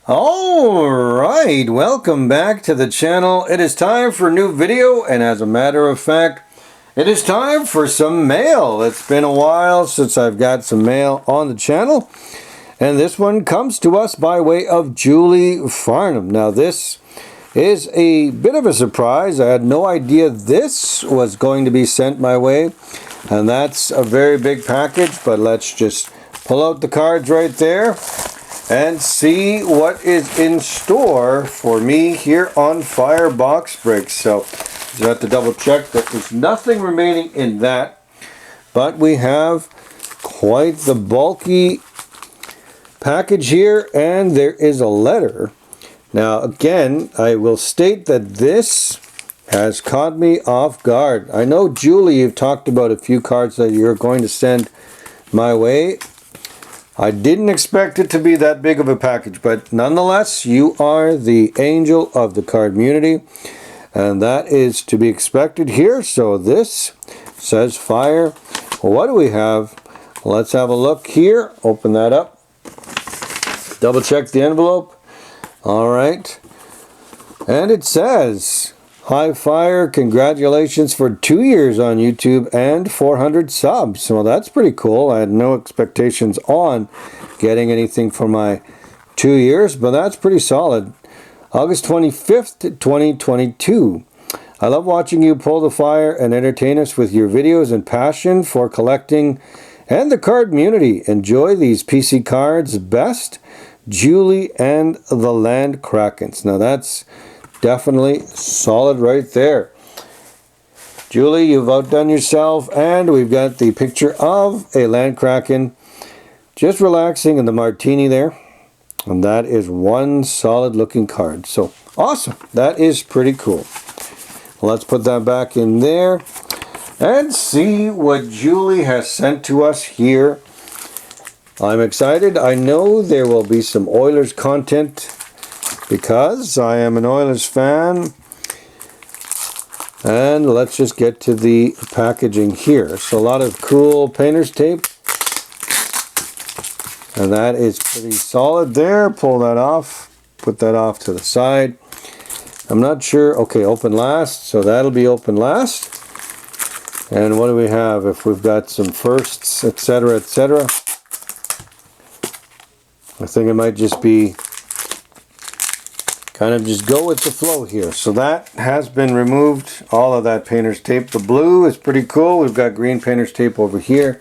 Alright, welcome back to the channel. It is time for a new video, and as a matter of fact, it is time for some mail. It's been a while since I've got some mail on the channel, and this one comes to us by way of Julie Farnum. Now this is a bit of a surprise. I had no idea this was going to be sent my way, and that's a very big package, but let's just pull out the cards right there and see what is in store for me here on FYER Box Breaks. So you have to double check that there's nothing remaining in that, but we have quite the bulky package here, and there is a letter. Now again, I will state that this has caught me off guard. I know, Julie, you've talked about a few cards that you're going to send my way. I didn't expect it to be that big of a package, but nonetheless, you are the angel of the card community, and that is to be expected here. So this says FYER. What do we have? Let's have a look here. Open that up. Double check the envelope. All right. And it says, "Hi FYER, congratulations for 2 years on YouTube and 400 subs." Well, that's pretty cool. I had no expectations on getting anything for my 2 years, but that's pretty solid. August 25th, 2022. "I love watching you pull the FYER and entertain us with your videos and passion for collecting and the card community. Enjoy these PC cards. Best, Julie and the Land Krakens." Now that's definitely solid right there. Julie, you've outdone yourself, and we've got the picture of a Land Kraken just relaxing in the martini there, and that is one solid looking card. So awesome, that is pretty cool. Let's put that back in there and see what Julie has sent to us here. I'm excited. I know there will be some Oilers content because I am an Oilers fan. And let's just get to the packaging here. So a lot of cool painter's tape, and that is pretty solid there. Pull that off, put that off to the side. I'm not sure. Okay, open last, so that'll be open last. And what do we have? If we've got some firsts, etc., etc., I think it might just be kind of just go with the flow here. So that has been removed, all of that painter's tape. The blue is pretty cool. We've got green painter's tape over here.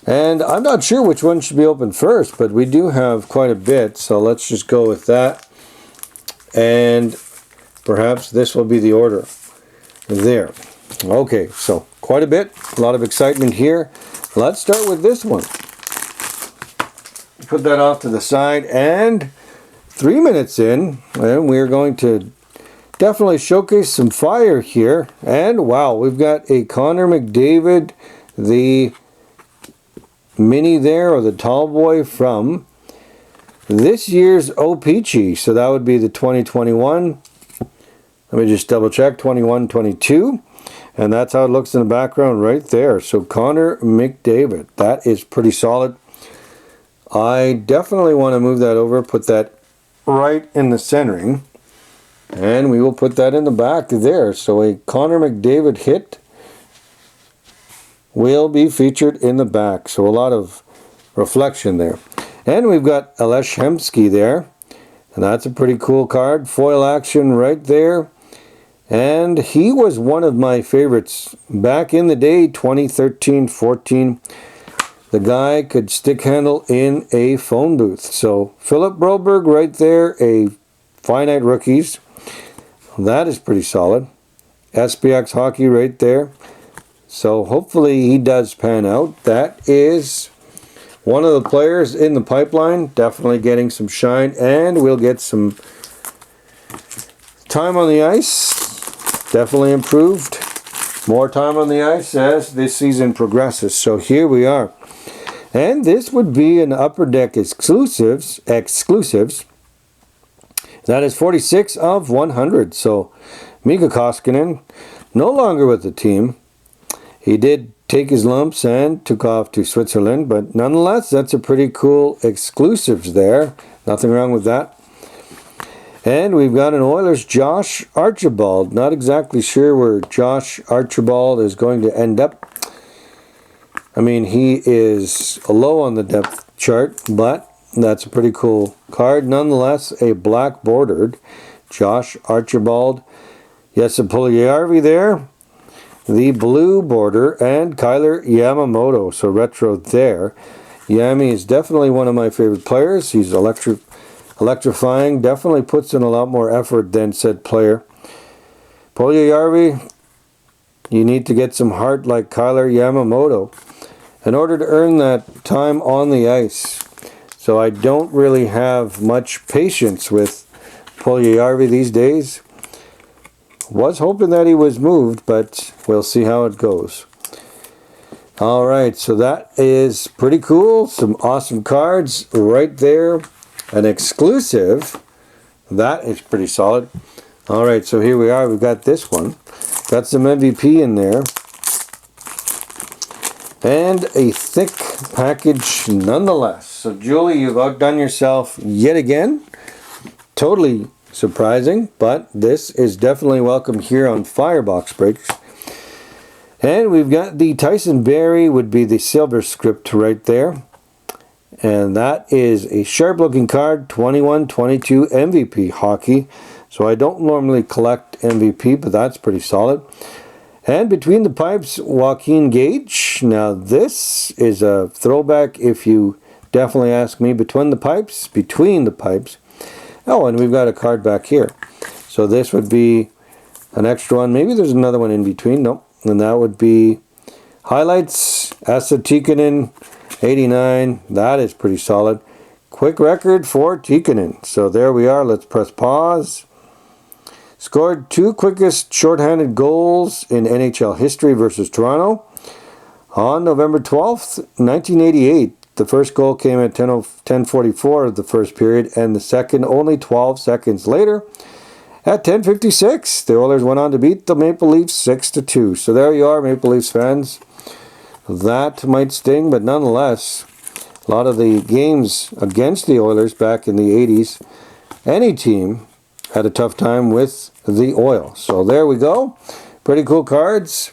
And I'm not sure which one should be opened first, but we do have quite a bit. So let's just go with that. And perhaps this will be the order there. Okay, so quite a bit. A lot of excitement here. Let's start with this one. Put that off to the side, and 3 minutes in, and we're going to definitely showcase some FYER here. And wow, we've got a Connor McDavid, the mini there, or the tall boy from this year's O-Peachy. So that would be the 2021. Let me just double check, 21-22. And that's how it looks in the background right there. So Connor McDavid, that is pretty solid. I definitely want to move that over, put that right in the centering, and we will put that in the back there. So a Connor McDavid hit will be featured in the back. So a lot of reflection there. And we've got Alesh Hemsky there, and that's a pretty cool card. Foil action right there. And he was one of my favorites back in the day, 2013-14. The guy could stick handle in a phone booth. So Philip Broberg right there, a finite rookies. That is pretty solid. SPX hockey right there. So hopefully he does pan out. That is one of the players in the pipeline, definitely getting some shine, and we'll get some time on the ice. Definitely improved. More time on the ice as this season progresses. So here we are. And this would be an Upper Deck exclusives. That is 46 of 100. So Mika Koskinen, no longer with the team. He did take his lumps and took off to Switzerland, but nonetheless, that's a pretty cool exclusives there. Nothing wrong with that. And we've got an Oilers Josh Archibald. Not exactly sure where Josh Archibald is going to end up. I mean, he is low on the depth chart, but that's a pretty cool card. Nonetheless, a black bordered Josh Archibald. Yes, a Puljujärvi there. The blue border and Kailer Yamamoto. So retro there. Yami is definitely one of my favorite players. He's electrifying. Definitely puts in a lot more effort than said player. Puljujärvi, you need to get some heart like Kailer Yamamoto in order to earn that time on the ice. So I don't really have much patience with Puljujärvi these days. Was hoping that he was moved, but we'll see how it goes. Alright, so that is pretty cool. Some awesome cards right there. An exclusive. That is pretty solid. Alright, so here we are. We've got this one. Got some MVP in there. And a thick package nonetheless. So Julie, you've outdone yourself yet again. Totally surprising, but this is definitely welcome here on Firebox Breaks. And we've got the Tyson Barrie, would be the silver script right there. And that is a sharp looking card, 21-22 MVP hockey. So I don't normally collect MVP, but that's pretty solid. And between the pipes, Joaquin Gage. Now this is a throwback if you definitely ask me. Between the pipes. Oh, and we've got a card back here. So this would be an extra one. Maybe there's another one in between. Nope. And that would be highlights. Esa Tikkanen, 89. That is pretty solid. Quick record for Tikkanen. So there we are. Let's press pause. Scored 2 quickest shorthanded goals in NHL history versus Toronto on November 12th, 1988. The first goal came at 10:44 of the first period, and the second only 12 seconds later at 10:56. The Oilers went on to beat the Maple Leafs 6-2. So there you are, Maple Leafs fans. That might sting, but nonetheless, a lot of the games against the Oilers back in the 80s, any team had a tough time with the Oil. So there we go. Pretty cool cards.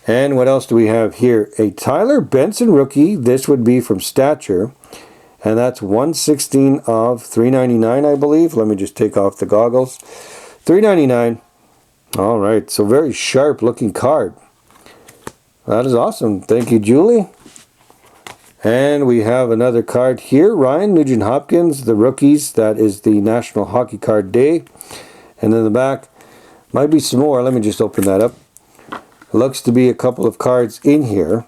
And what else do we have here? A Tyler Benson rookie. This would be from Stature. And that's 1/16 of 399, I believe. Let me just take off the goggles. 399. All right. So very sharp looking card. That is awesome. Thank you, Julie. And we have another card here. Ryan Nugent-Hopkins, the rookies. That is the National Hockey Card Day. And in the back, might be some more. Let me just open that up. Looks to be a couple of cards in here.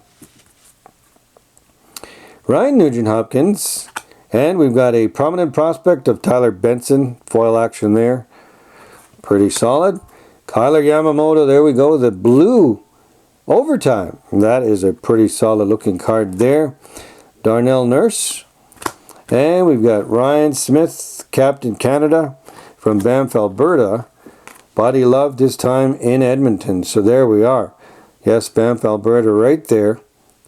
Ryan Nugent-Hopkins. And we've got a prominent prospect of Tyler Benson. Foil action there. Pretty solid. Kailer Yamamoto. There we go. The blue overtime. That is a pretty solid looking card there. Darnell Nurse. And we've got Ryan Smith, Captain Canada from Banff, Alberta. But he loved his time in Edmonton. So there we are. Yes, Banff, Alberta right there.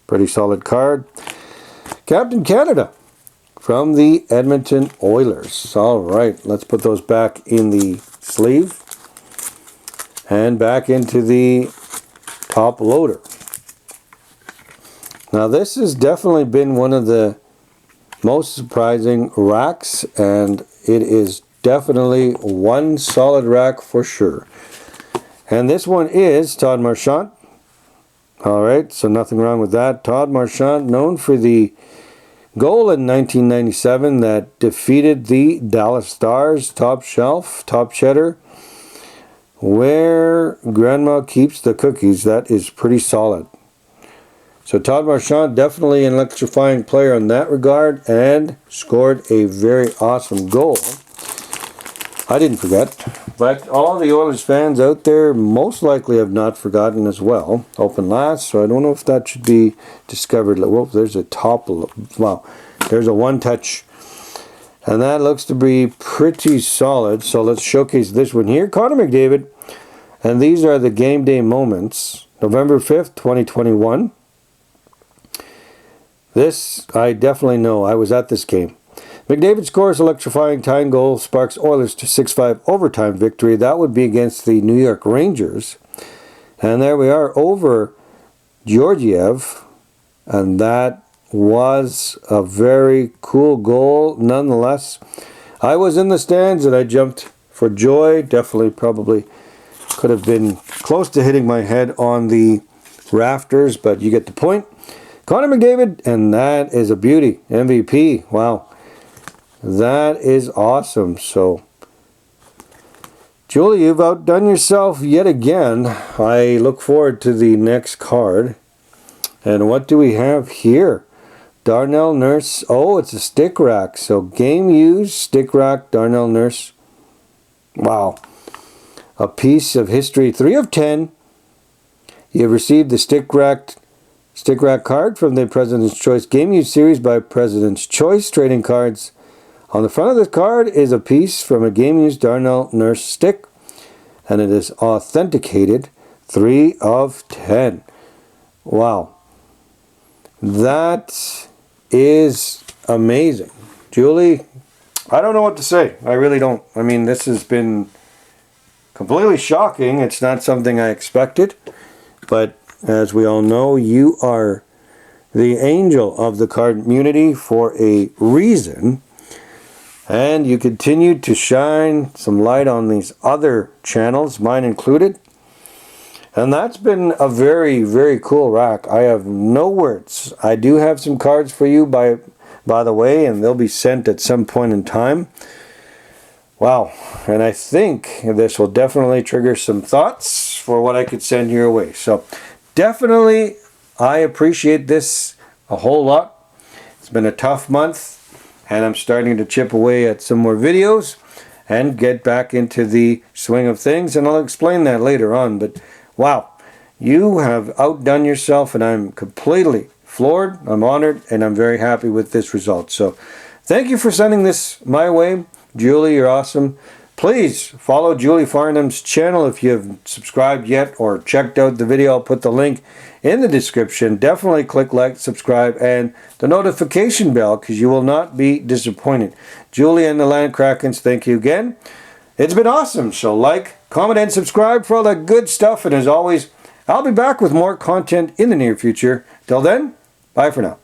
Pretty solid card. Captain Canada from the Edmonton Oilers. All right, let's put those back in the sleeve. And back into the top loader. Now this has definitely been one of the most surprising racks, and it is definitely one solid rack for sure. And this one is Todd Marchant. Alright, so nothing wrong with that. Todd Marchant, known for the goal in 1997 that defeated the Dallas Stars, top shelf, top cheddar. Where grandma keeps the cookies. That is pretty solid. So Todd Marchant, definitely an electrifying player in that regard, and scored a very awesome goal. I didn't forget, but all the Oilers fans out there most likely have not forgotten as well. Open last, so I don't know if that should be discovered. Whoa, there's a top. Wow, there's a one-touch. And that looks to be pretty solid. So let's showcase this one here. Connor McDavid. And these are the game day moments. November 5th, 2021. This, I definitely know. I was at this game. McDavid scores electrifying tying goal, sparks Oilers to 6-5 overtime victory. That would be against the New York Rangers. And there we are over Georgiev. And that was a very cool goal nonetheless. I was in the stands and I jumped for joy. Definitely probably could have been close to hitting my head on the rafters, but you get the point. Connor McDavid, and that is a beauty. MVP. Wow. That is awesome. So, Julie, you've outdone yourself yet again. I look forward to the next card. And what do we have here? Darnell Nurse. Oh, it's a stick rack. So, game used, stick rack, Darnell Nurse. Wow. A piece of history. 3 of 10. You have received the stick rack card from the President's Choice Game Used Series by President's Choice Trading Cards. On the front of the card is a piece from a Game Used Darnell Nurse stick, and it is authenticated 3 of 10. Wow. That is amazing. Julie, I don't know what to say. I really don't. I mean, this has been completely shocking. It's not something I expected, but as we all know, you are the angel of the card community for a reason. And you continue to shine some light on these other channels, mine included. And that's been a very, very cool rack. I have no words. I do have some cards for you, by the way, and they'll be sent at some point in time. Wow. And I think this will definitely trigger some thoughts for what I could send your way. So definitely, I appreciate this a whole lot. It's been a tough month, and I'm starting to chip away at some more videos and get back into the swing of things, and I'll explain that later on. But wow, you have outdone yourself, and I'm completely floored, I'm honored, and I'm very happy with this result. So thank you for sending this my way. Julie, you're awesome. Please follow Julie Farnum's channel if you haven't subscribed yet or checked out the video. I'll put the link in the description. Definitely click like, subscribe, and the notification bell, because you will not be disappointed. Julie and the Land Krakens, thank you again. It's been awesome. So like, comment, and subscribe for all that good stuff. And as always, I'll be back with more content in the near future. Till then, bye for now.